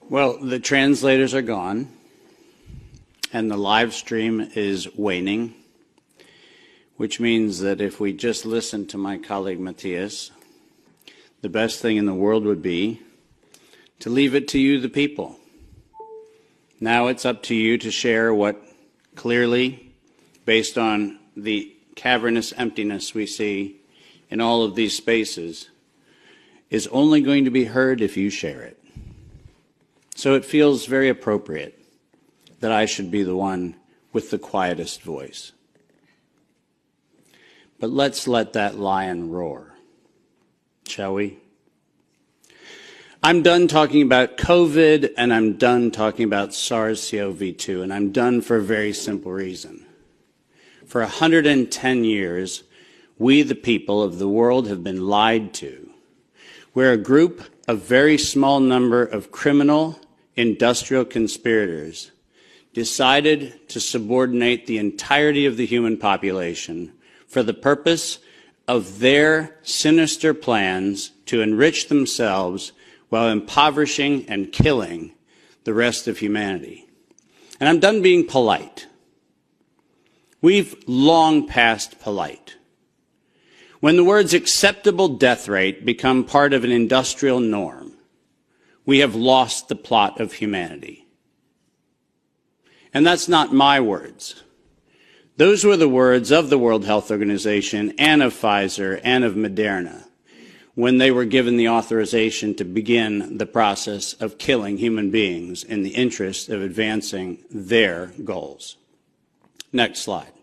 Well, the translators are gone, and the live stream is waning, which means that if we just listen to my colleague Matthias, the best thing in the world would be to leave it to you, the people. Now it's up to you to share what clearly, based on the cavernous emptiness we see in all of these spaces, is only going to be heard if you share it. So it feels very appropriate that I should be the one with the quietest voice. But let's let that lion roar, shall we? I'm done talking about COVID, and I'm done talking about SARS-CoV-2, and I'm done for a very simple reason. For 110 years, we, the people of the world, have been lied to. We're a group of very small number of criminal industrial conspirators decided to subordinate the entirety of the human population for the purpose of their sinister plans to enrich themselves while impoverishing and killing the rest of humanity. And I'm done being polite. We've long passed polite. When the words acceptable death rate become part of an industrial norm, we have lost the plot of humanity. And that's not my words. Those were the words of the World Health Organization and of Pfizer and of Moderna when they were given the authorization to begin the process of killing human beings in the interest of advancing their goals. Next slide.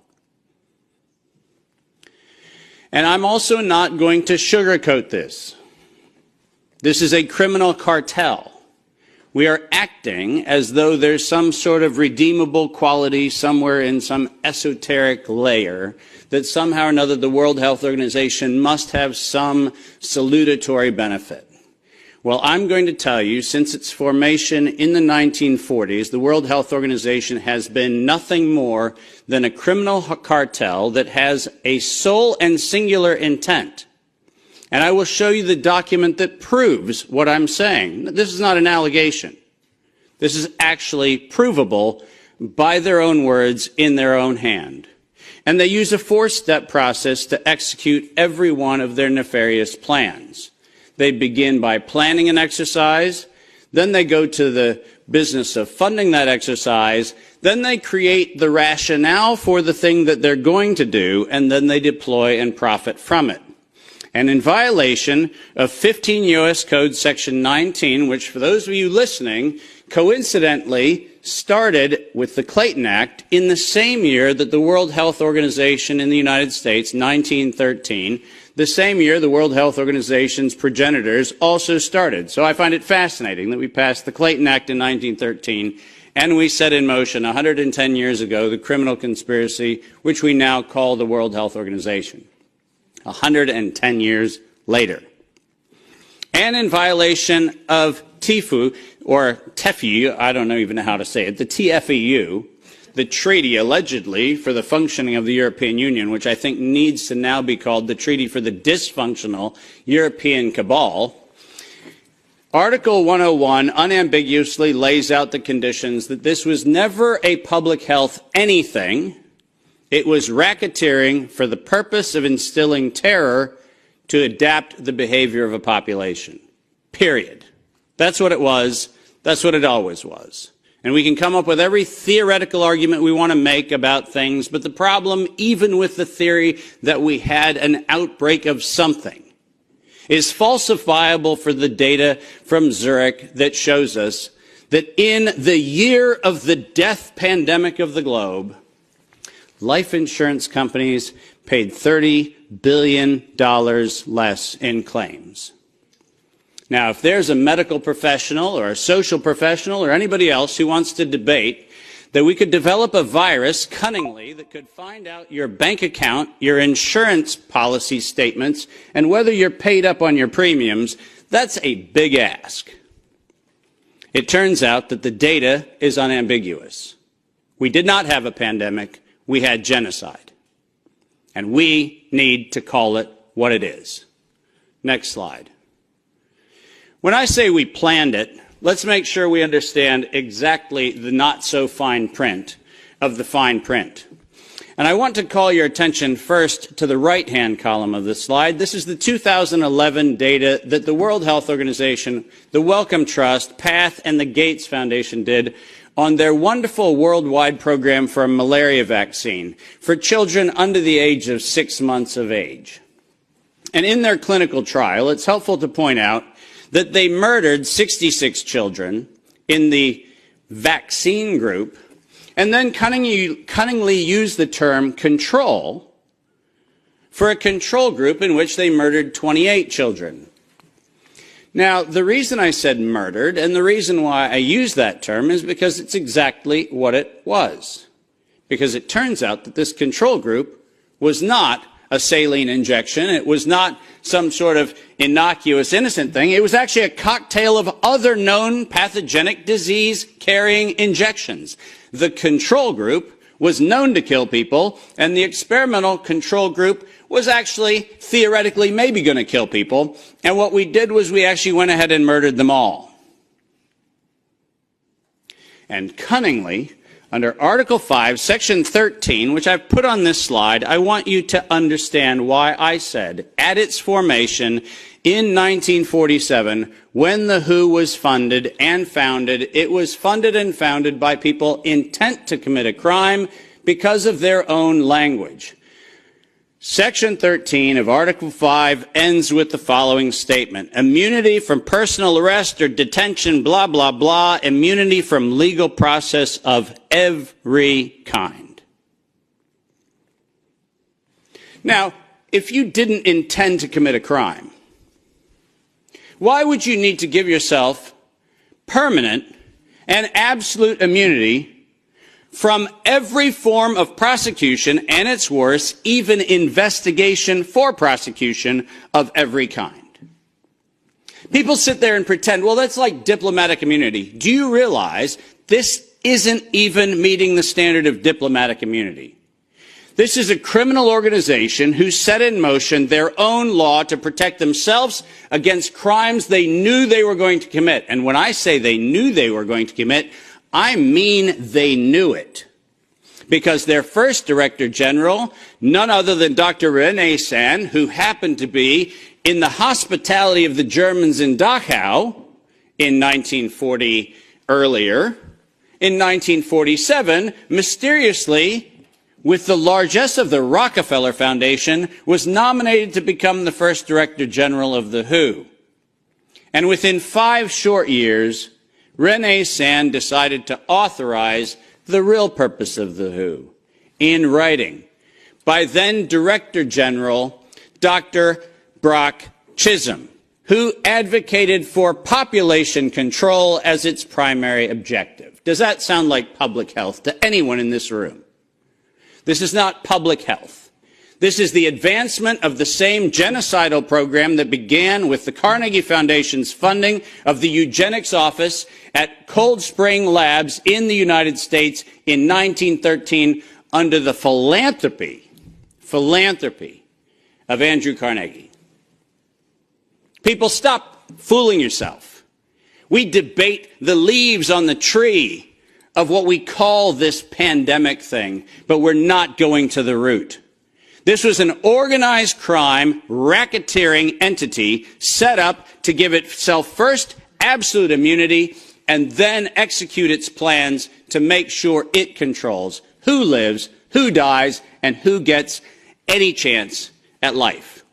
And I'm also not going to sugarcoat this. This is a criminal cartel. We are acting as though there's some sort of redeemable quality somewhere in some esoteric layer that somehow or another the World Health Organization must have some salutatory benefit. Well, I'm going to tell you, since its formation in the 1940s, the World Health Organization has been nothing more than a criminal cartel that has a sole and singular intent. And I will show you the document that proves what I'm saying. This is not an allegation. This is actually provable by their own words in their own hand. And they use a four-step process to execute every one of their nefarious plans. They begin by planning an exercise, then they go to the business of funding that exercise, then they create the rationale for the thing that they're going to do, and then they deploy and profit from it. And in violation of 15 U.S. Code Section 19, which for those of you listening, coincidentally started with the Clayton Act in the same year that the World Health Organization in the United States, 1913, the same year the World Health Organization's progenitors also started. So I find it fascinating that we passed the Clayton Act in 1913 and we set in motion 110 years ago the criminal conspiracy which we now call the World Health Organization. 110 years later. And in violation of TIFU, or TEFU, I don't even know how to say it, the TFEU, the treaty allegedly for the functioning of the European Union, which I think needs to now be called the Treaty for the Dysfunctional European Cabal, Article 101 unambiguously lays out the conditions that this was never a public health anything. It was racketeering for the purpose of instilling terror to adapt the behavior of a population. Period. That's what it was. That's what it always was. And we can come up with every theoretical argument we want to make about things, but the problem, even with the theory that we had an outbreak of something, is falsifiable for the data from Zurich that shows us that in the year of the death pandemic of the globe, life insurance companies paid $30 billion less in claims. Now, if there's a medical professional or a social professional or anybody else who wants to debate that we could develop a virus cunningly that could find out your bank account, your insurance policy statements, and whether you're paid up on your premiums, that's a big ask. It turns out that the data is unambiguous. We did not have a pandemic. We had genocide. And we need to call it what it is. Next slide. When I say we planned it, let's make sure we understand exactly the not-so-fine print of the fine print. And I want to call your attention first to the right-hand column of this slide. This is the 2011 data that the World Health Organization, the Wellcome Trust, PATH, and the Gates Foundation did on their wonderful worldwide program for a malaria vaccine for children under the age of 6 months of age. And in their clinical trial, it's helpful to point out that they murdered 66 children in the vaccine group, and then cunningly used the term control for a control group in which they murdered 28 children. Now, the reason I said murdered, and the reason why I use that term, is because it's exactly what it was. Because it turns out that this control group was not a saline injection. It was not some sort of innocuous, innocent thing. It was actually a cocktail of other known pathogenic disease-carrying injections. The control group was known to kill people, and the experimental control group was actually theoretically maybe going to kill people. And what we did was we actually went ahead and murdered them all. And cunningly, under Article 5, Section 13, which I've put on this slide, I want you to understand why I said, at its formation in 1947, when the WHO was funded and founded, it was funded and founded by people intent to commit a crime because of their own language. Section 13 of Article 5 ends with the following statement: immunity from personal arrest or detention, blah, blah, blah, immunity from legal process of every kind. Now, if you didn't intend to commit a crime, why would you need to give yourself permanent and absolute immunity from every form of prosecution, and it's worse, even investigation for prosecution of every kind? People sit there and pretend, well, that's like diplomatic immunity. Do you realize this isn't even meeting the standard of diplomatic immunity? This is a criminal organization who set in motion their own law to protect themselves against crimes they knew they were going to commit. And when I say they knew they were going to commit, I mean they knew it. Because their first Director General, none other than Dr. René Sand, who happened to be in the hospitality of the Germans in Dachau in 1940 earlier, in 1947, mysteriously, with the largesse of the Rockefeller Foundation, was nominated to become the first Director General of the WHO. And within 5 short years, René Sand decided to authorize the real purpose of the WHO in writing by then Director General Dr. Brock Chisholm, who advocated for population control as its primary objective. Does that sound like public health to anyone in this room? This is not public health. This is the advancement of the same genocidal program that began with the Carnegie Foundation's funding of the eugenics office at Cold Spring Labs in the United States in 1913 under the philanthropy of Andrew Carnegie. People, stop fooling yourself. We debate the leaves on the tree of what we call this pandemic thing, but we're not going to the root. This was an organized crime, racketeering entity set up to give itself first absolute immunity and then execute its plans to make sure it controls who lives, who dies, and who gets any chance at life.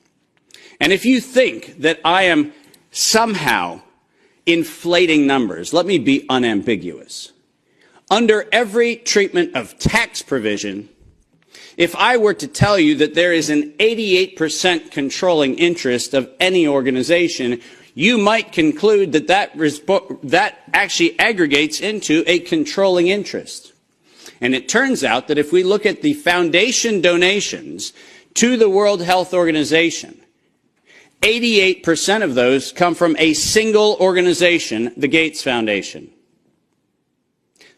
And if you think that I am somehow inflating numbers, let me be unambiguous. Under every treatment of tax provision, if I were to tell you that there is an 88% controlling interest of any organization, you might conclude that that actually aggregates into a controlling interest. And it turns out that if we look at the foundation donations to the World Health Organization, 88% of those come from a single organization, the Gates Foundation.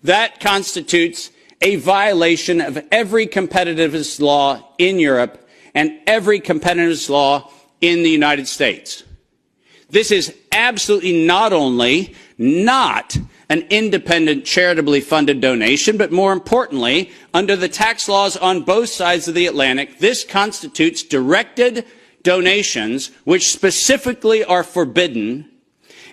That constitutes a violation of every competitiveness law in Europe and every competitiveness law in the United States. This is absolutely not only not an independent, charitably funded donation, but more importantly, under the tax laws on both sides of the Atlantic, this constitutes directed donations which specifically are forbidden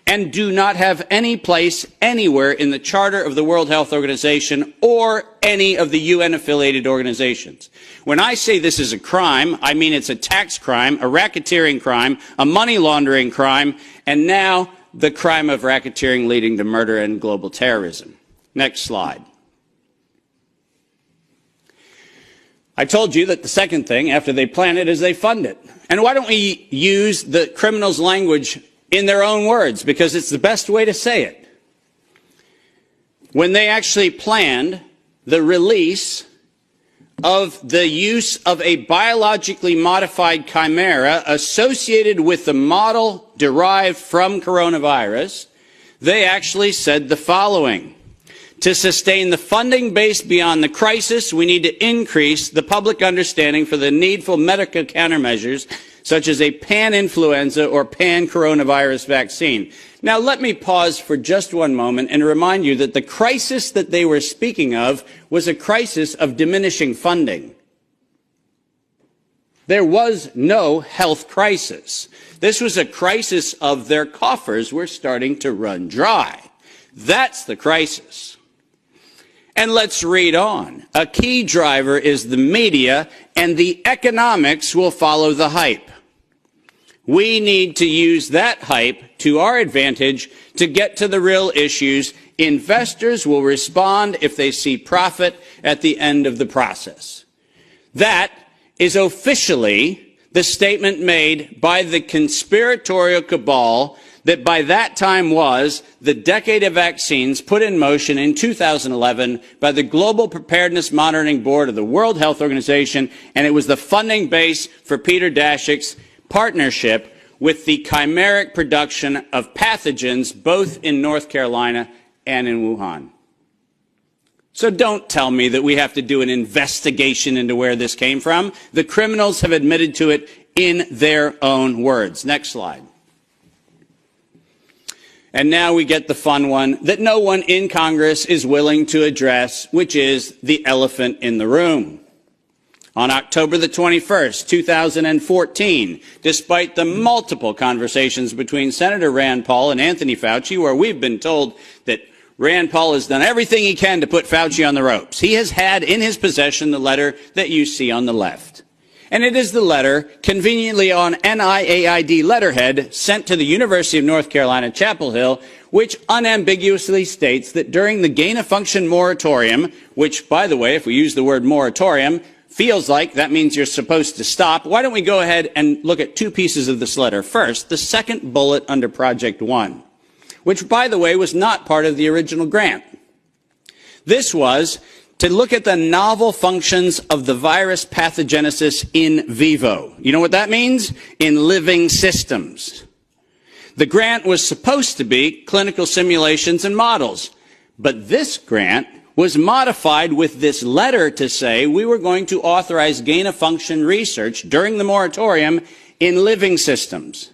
and do not have any place anywhere in the Charter of the World Health Organization or any of the UN-affiliated organizations. When I say this is a crime, I mean it's a tax crime, a racketeering crime, a money laundering crime, and now the crime of racketeering leading to murder and global terrorism. Next slide. I told you that the second thing after they plan it is they fund it. And why don't we use the criminals' language in their own words, because it's the best way to say it. When they actually planned the release of the use of a biologically modified chimera associated with the model derived from coronavirus, they actually said the following: to sustain the funding base beyond the crisis, we need to increase the public understanding for the needful medical countermeasures such as a pan-influenza or pan-coronavirus vaccine. Now, let me pause for just one moment and remind you that the crisis that they were speaking of was a crisis of diminishing funding. There was no health crisis. This was a crisis of their coffers were starting to run dry. That's the crisis. And let's read on. A key driver is the media, and the economics will follow the hype. We need to use that hype to our advantage to get to the real issues. Investors will respond if they see profit at the end of the process. That is officially the statement made by the conspiratorial cabal that by that time was the decade of vaccines put in motion in 2011 by the Global Preparedness Monitoring Board of the World Health Organization, and it was the funding base for Peter Daszak's partnership with the chimeric production of pathogens both in North Carolina and in Wuhan. So don't tell me that we have to do an investigation into where this came from. The criminals have admitted to it in their own words. Next slide. And now we get the fun one that no one in Congress is willing to address, which is the elephant in the room. On October the 21st, 2014, despite the multiple conversations between Senator Rand Paul and Anthony Fauci, where we've been told that Rand Paul has done everything he can to put Fauci on the ropes, he has had in his possession the letter that you see on the left. And it is the letter, conveniently on NIAID letterhead, sent to the University of North Carolina, Chapel Hill, which unambiguously states that during the gain-of-function moratorium, which, by the way, if we use the word moratorium, feels like that means you're supposed to stop. Why don't we go ahead and look at two pieces of this letter? First, the second bullet under Project 1, which, by the way, was not part of the original grant. This was to look at the novel functions of the virus pathogenesis in vivo. You know what that means? In living systems. The grant was supposed to be clinical simulations and models, but this grant was modified with this letter to say we were going to authorize gain-of-function research during the moratorium in living systems.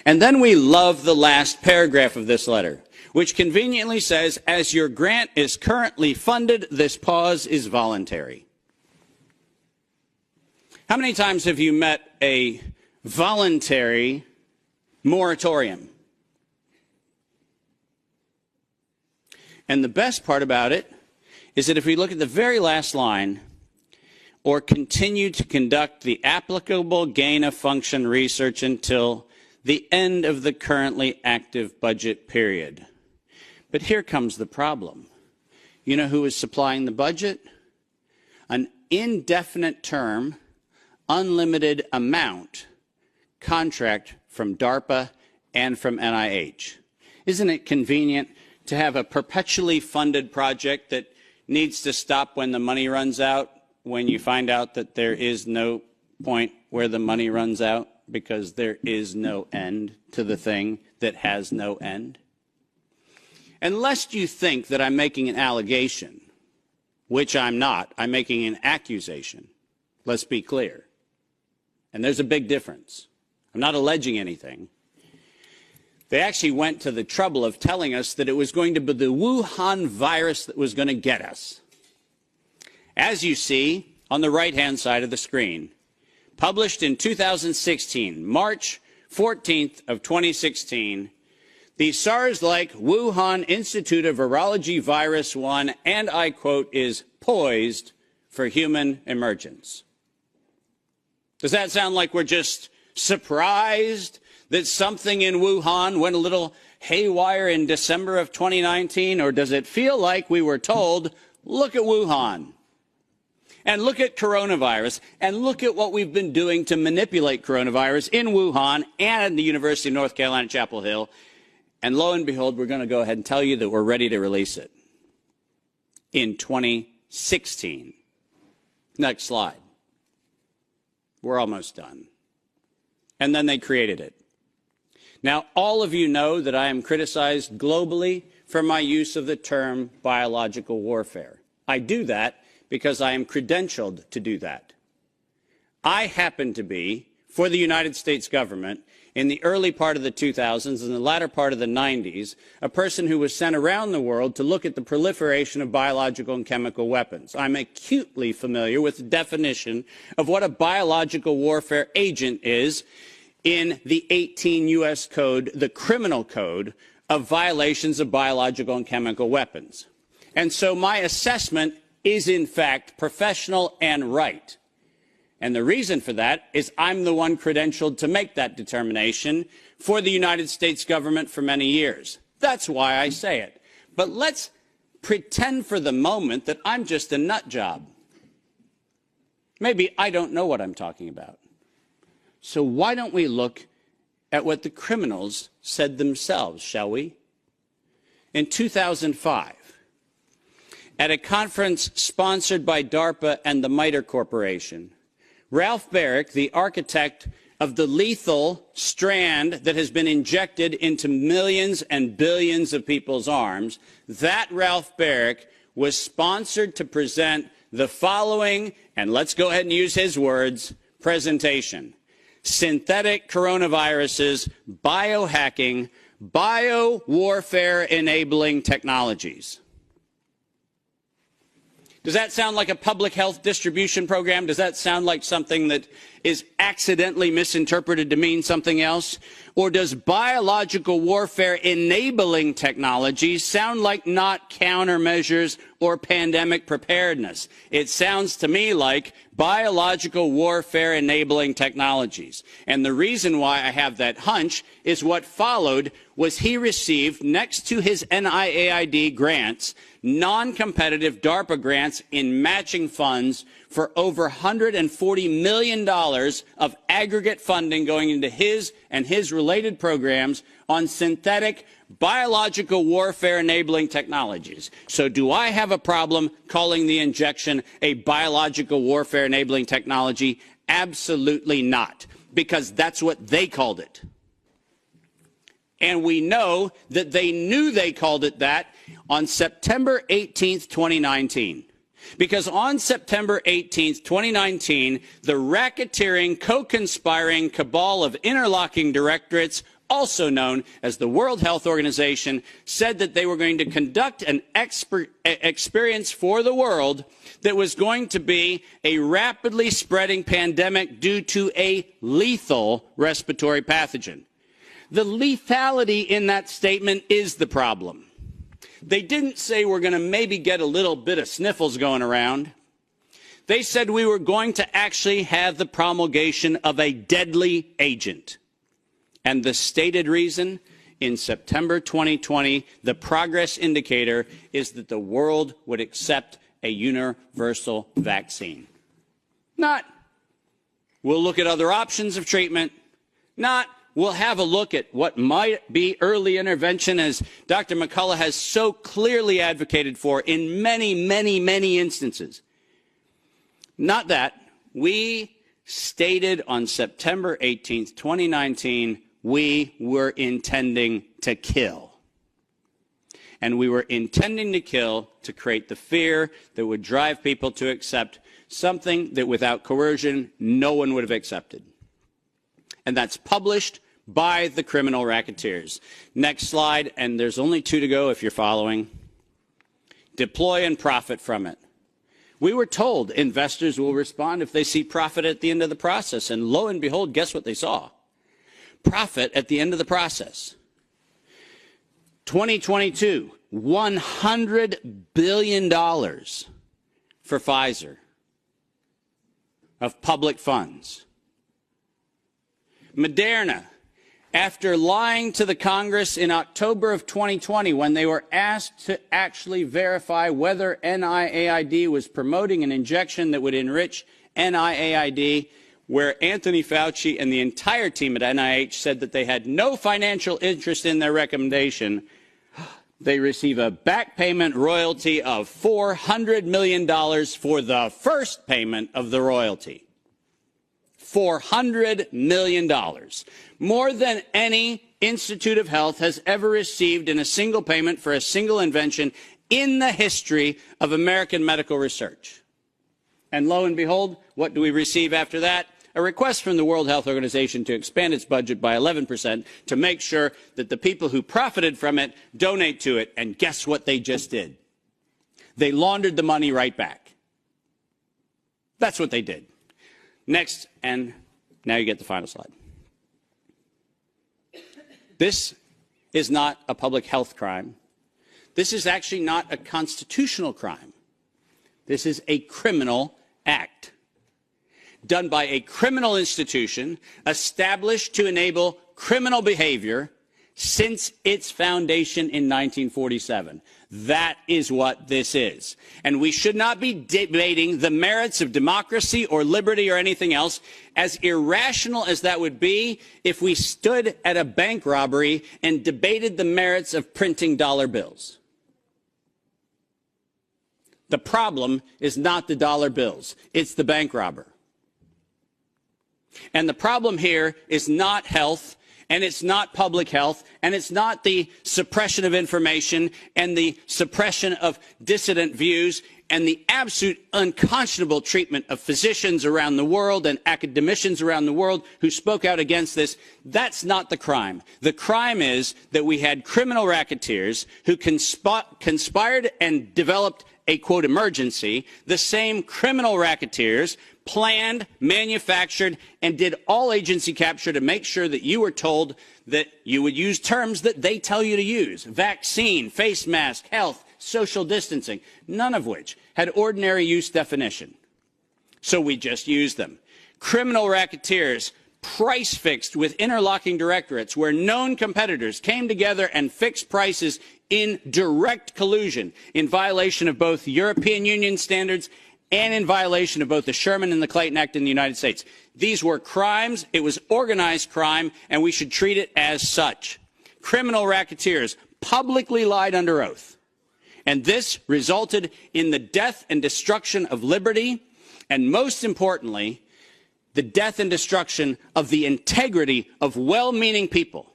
And then we love the last paragraph of this letter, which conveniently says, as your grant is currently funded, this pause is voluntary. How many times have you met a voluntary moratorium? And the best part about it is that if we look at the very last line, or continue to conduct the applicable gain-of-function research until the end of the currently active budget period. But here comes the problem. You know who is supplying the budget? An indefinite term, unlimited amount contract from DARPA and from NIH. Isn't it convenient to have a perpetually funded project that needs to stop when the money runs out, when you find out that there is no point where the money runs out because there is no end to the thing that has no end? And lest you think that I'm making an allegation, which I'm not, I'm making an accusation. Let's be clear. And there's a big difference. I'm not alleging anything. They actually went to the trouble of telling us that it was going to be the Wuhan virus that was going to get us. As you see on the right-hand side of the screen, published in 2016, March 14th of 2016, the SARS-like Wuhan Institute of Virology Virus 1, and I quote, is poised for human emergence. Does that sound like we're just surprised that something in Wuhan went a little haywire in December of 2019? Or does it feel like we were told, look at Wuhan, and look at coronavirus, and look at what we've been doing to manipulate coronavirus in Wuhan and the University of North Carolina, Chapel Hill, and lo and behold, we're going to go ahead and tell you that we're ready to release it in 2016. Next slide. We're almost done. And then they created it. Now, all of you know that I am criticized globally for my use of the term biological warfare. I do that because I am credentialed to do that. I happen to be, for the United States government, in the early part of the 2000s and the latter part of the 90s, a person who was sent around the world to look at the proliferation of biological and chemical weapons. I'm acutely familiar with the definition of what a biological warfare agent is in the 18 U.S. Code, the criminal code of violations of biological and chemical weapons. And so my assessment is, in fact, professional and right. And the reason for that is I'm the one credentialed to make that determination for the United States government for many years. That's why I say it. But let's pretend for the moment that I'm just a nut job. Maybe I don't know what I'm talking about. So why don't we look at what the criminals said themselves, shall we? In 2005, at a conference sponsored by DARPA and the MITRE Corporation, Ralph Baric, the architect of the lethal strand that has been injected into millions and billions of people's arms, that Ralph Baric was sponsored to present the following, and let's go ahead and use his words, presentation: synthetic coronaviruses, biohacking, bio-warfare-enabling technologies. Does that sound like a public health distribution program? Does that sound like something that is accidentally misinterpreted to mean something else? Or does biological warfare enabling technologies sound like not countermeasures or pandemic preparedness? It sounds to me like biological warfare enabling technologies. And the reason why I have that hunch is what followed was he received, next to his NIAID grants, non-competitive DARPA grants in matching funds for over $140 million of aggregate funding going into his and his related programs on synthetic biological warfare enabling technologies. So do I have a problem calling the injection a biological warfare enabling technology? Absolutely not, because that's what they called it. And we know that they knew they called it that on September 18th, 2019. Because on September 18th, 2019, the racketeering, co-conspiring cabal of interlocking directorates, also known as the World Health Organization, said that they were going to conduct an experience for the world that was going to be a rapidly spreading pandemic due to a lethal respiratory pathogen. The lethality in that statement is the problem. They didn't say we're going to maybe get a little bit of sniffles going around. They said we were going to actually have the promulgation of a deadly agent. And the stated reason, in September 2020, the progress indicator is that the world would accept a universal vaccine. Not, we'll look at other options of treatment. Not, we'll have a look at what might be early intervention, as Dr. McCullough has so clearly advocated for in many, many, many instances. Not that. We stated on September 18th, 2019, we were intending to kill. And we were intending to kill to create the fear that would drive people to accept something that without coercion, no one would have accepted. And that's published by the criminal racketeers. Next slide, and there's only 2 to go if you're following. Deploy and profit from it. We were told investors will respond if they see profit at the end of the process, and lo and behold, guess what they saw? Profit at the end of the process. 2022, $100 billion for Pfizer of public funds. Moderna, after lying to the Congress in October of 2020 when they were asked to actually verify whether NIAID was promoting an injection that would enrich NIAID, where Anthony Fauci and the entire team at NIH said that they had no financial interest in their recommendation, they receive a back payment royalty of $400 million for the first payment of the royalty. $400 million. More than any Institute of Health has ever received in a single payment for a single invention in the history of American medical research. And lo and behold, what do we receive after that? A request from the World Health Organization to expand its budget by 11% to make sure that the people who profited from it donate to it. And guess what they just did? They laundered the money right back. That's what they did. Next, and now you get the final slide. This is not a public health crime. This is actually not a constitutional crime. This is a criminal act done by a criminal institution established to enable criminal behavior since its foundation in 1947. That is what this is. And we should not be debating the merits of democracy or liberty or anything else, as irrational as that would be if we stood at a bank robbery and debated the merits of printing dollar bills. The problem is not the dollar bills, it's the bank robber. And the problem here is not health, and it's not public health, and it's not the suppression of information and the suppression of dissident views and the absolute unconscionable treatment of physicians around the world and academicians around the world who spoke out against this. That's not the crime. The crime is that we had criminal racketeers who conspired and developed a, quote, emergency. The same criminal racketeers planned, manufactured, and did all agency capture to make sure that you were told that you would use terms that they tell you to use. Vaccine, face mask, health, social distancing, none of which had ordinary use definition. So we just used them. Criminal racketeers price fixed with interlocking directorates where known competitors came together and fixed prices in direct collusion in violation of both European Union standards and in violation of both the Sherman and the Clayton Act in the United States. These were crimes. It was organized crime, and we should treat it as such. Criminal racketeers publicly lied under oath, and this resulted in the death and destruction of liberty, and most importantly, the death and destruction of the integrity of well-meaning people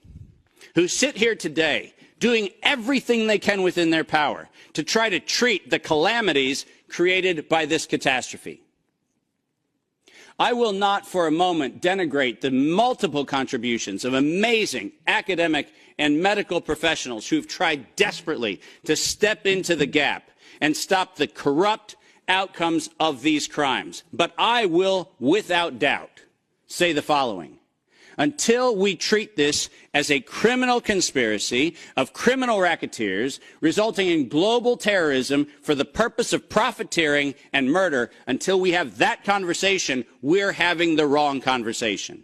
who sit here today doing everything they can within their power to try to treat the calamities created by this catastrophe. I will not for a moment denigrate the multiple contributions of amazing academic and medical professionals who've tried desperately to step into the gap and stop the corrupt outcomes of these crimes. But I will, without doubt, say the following. Until we treat this as a criminal conspiracy of criminal racketeers resulting in global terrorism for the purpose of profiteering and murder, until we have that conversation, we're having the wrong conversation.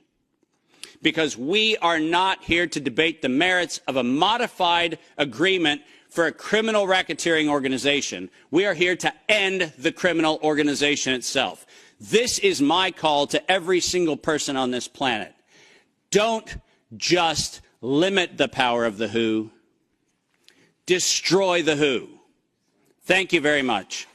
Because we are not here to debate the merits of a modified agreement for a criminal racketeering organization. We are here to end the criminal organization itself. This is my call to every single person on this planet. Don't just limit the power of the WHO. Destroy the WHO. Thank you very much.